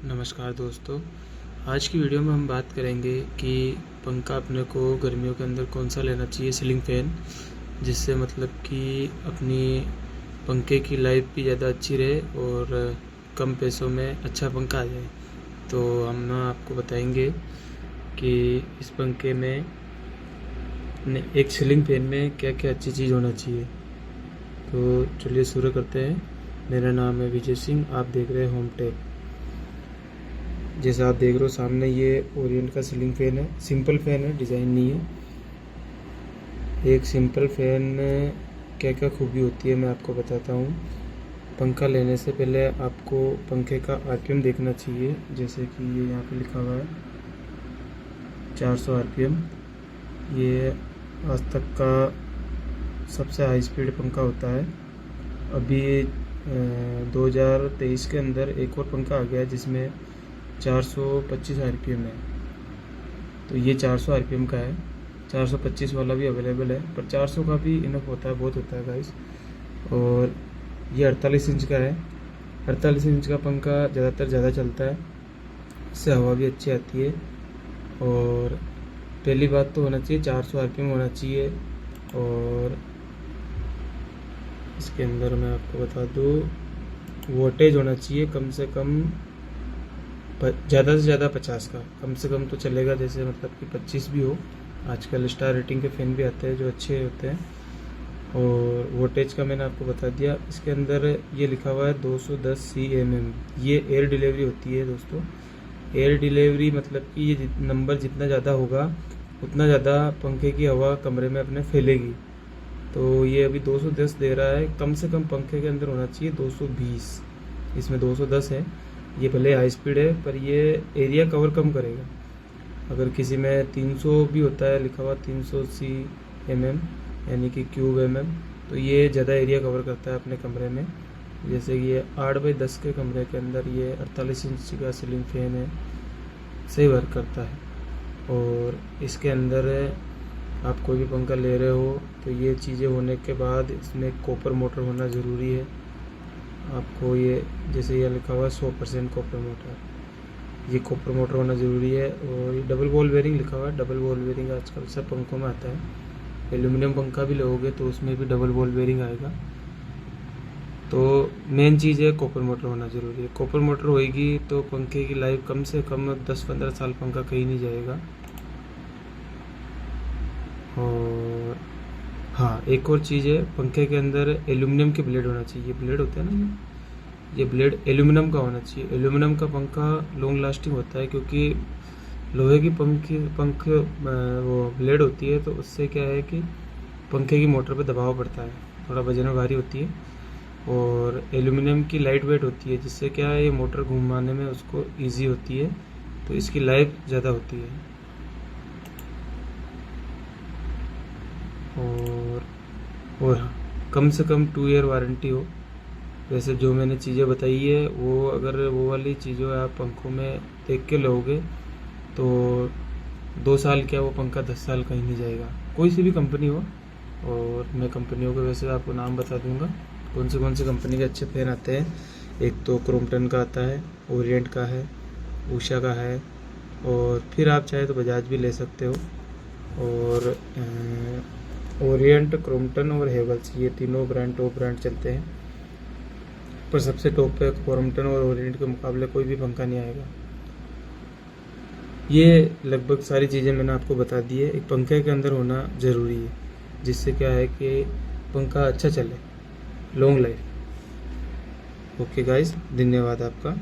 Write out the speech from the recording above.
नमस्कार दोस्तों। आज की वीडियो में हम बात करेंगे कि पंखा अपने को गर्मियों के अंदर कौन सा लेना चाहिए, सीलिंग फ़ैन, जिससे मतलब कि अपनी पंखे की लाइफ भी ज़्यादा अच्छी रहे और कम पैसों में अच्छा पंखा आ जाए। तो हम ना आपको बताएंगे कि इस पंखे में एक सीलिंग फ़ैन में क्या क्या अच्छी चीज़ होना चाहिए। तो चलिए शुरू करते हैं। मेरा नाम है विजय सिंह, आप देख रहे हैं होम टेक। जैसा आप देख रहे हो सामने, ये ओरिएंट का सीलिंग फ़ैन है। सिंपल फ़ैन है, डिज़ाइन नहीं है। एक सिंपल फ़ैन क्या क्या खूबी होती है मैं आपको बताता हूँ। पंखा लेने से पहले आपको पंखे का आरपीएम देखना चाहिए। जैसे कि ये यहाँ पे लिखा हुआ है 400 आरपीएम। ये आज तक का सबसे हाई स्पीड पंखा होता है। अभी 2023 के अंदर एक और पंखा आ गया है जिसमें 425 आरपीएम है। तो ये 400 आरपीएम का है। 425 वाला भी अवेलेबल है, पर 400 का भी इनफ होता है, बहुत होता है गाइस। और ये 48 इंच का है। 48 इंच का पंखा ज़्यादातर ज़्यादा चलता है, इससे हवा भी अच्छी आती है। और पहली बात तो होना चाहिए 400 आरपीएम होना चाहिए। और इसके अंदर मैं आपको बता दूँ, वोल्टेज होना चाहिए कम से कम ज़्यादा से ज़्यादा 50 का, कम से कम तो चलेगा, जैसे मतलब कि 25 भी हो। आजकल स्टार रेटिंग के फ़ैन भी आते हैं जो अच्छे होते हैं। और वोल्टेज का मैंने आपको बता दिया। इसके अंदर ये लिखा हुआ है 210 CMM। ये एयर डिलीवरी होती है दोस्तों। एयर डिलीवरी मतलब कि ये नंबर जितना ज़्यादा होगा उतना ज़्यादा पंखे की हवा कमरे में अपने फैलेगी। तो ये अभी 210 दे रहा है, कम से कम पंखे के अंदर होना चाहिए 220। इसमें 210 है। ये भले हाई स्पीड है पर ये एरिया कवर कम करेगा। अगर किसी में 300 भी होता है लिखा हुआ 300 CMM यानी कि क्यूब mm, तो ये ज़्यादा एरिया कवर करता है अपने कमरे में। जैसे कि ये 8x10 के कमरे के अंदर ये 48 इंच का सीलिंग फ़ैन है, सही वर्क करता है। और इसके अंदर आप कोई भी पंखा ले रहे हो तो ये चीज़ें होने के बाद इसमें कॉपर मोटर होना ज़रूरी है। आपको ये जैसे ये लिखा हुआ है 100% कॉपर मोटर, ये कॉपर मोटर होना ज़रूरी है। और ये डबल बॉल बेयरिंग लिखा हुआ है। डबल बॉल बेयरिंग आजकल सब पंखों में आता है। एल्यूमिनियम पंखा भी लोगे तो उसमें भी डबल बॉल बेयरिंग आएगा। तो मेन चीज़ है कॉपर मोटर होना ज़रूरी है। कॉपर मोटर होएगी तो पंखे की लाइफ कम से कम 10-15 साल पंखा कहीं नहीं जाएगा। और हाँ, एक और चीज़ है, पंखे के अंदर एल्यूमिनियम के ब्लेड होना चाहिए। ये ब्लेड होते हैं ना, ये ब्लेड एल्यूमिनियम का होना चाहिए। एल्यूमिनियम का पंखा लॉन्ग लास्टिंग होता है, क्योंकि लोहे की पंख वो ब्लेड होती है तो उससे क्या है कि पंखे की मोटर पे दबाव पड़ता है, थोड़ा वजन में भारी होती है। और एल्यूमिनियम की लाइट वेट होती है, जिससे क्या है ये मोटर घुमाने में उसको ईजी होती है, तो इसकी लाइफ ज़्यादा होती है। और हाँ, कम से कम 2 ईयर वारंटी हो। वैसे जो मैंने चीज़ें बताई है वो अगर वो वाली चीज़ें आप पंखों में देख के लोगे तो 2 साल क्या, वो पंखा 10 साल कहीं नहीं जाएगा, कोई सी भी कंपनी हो। और मैं कंपनियों के वैसे आपको नाम बता दूंगा कौन सी कंपनी के अच्छे फ़ैन आते हैं। एक तो क्रॉम्पटन का आता है, ओरिएंट का है, उषा का है, और फिर आप चाहे तो बजाज भी ले सकते हो। और ओरिएंट, क्रॉम्पटन और हेवल्स, ये तीनों ब्रांड टॉप ब्रांड चलते हैं। पर सबसे टॉप पे क्रॉम्पटन और ओरिएंट के मुकाबले कोई भी पंखा नहीं आएगा। ये लगभग सारी चीज़ें मैंने आपको बता दी है, एक पंखे के अंदर होना ज़रूरी है, जिससे क्या है कि पंखा अच्छा चले, लॉन्ग लाइफ। ओके गाइस, धन्यवाद आपका।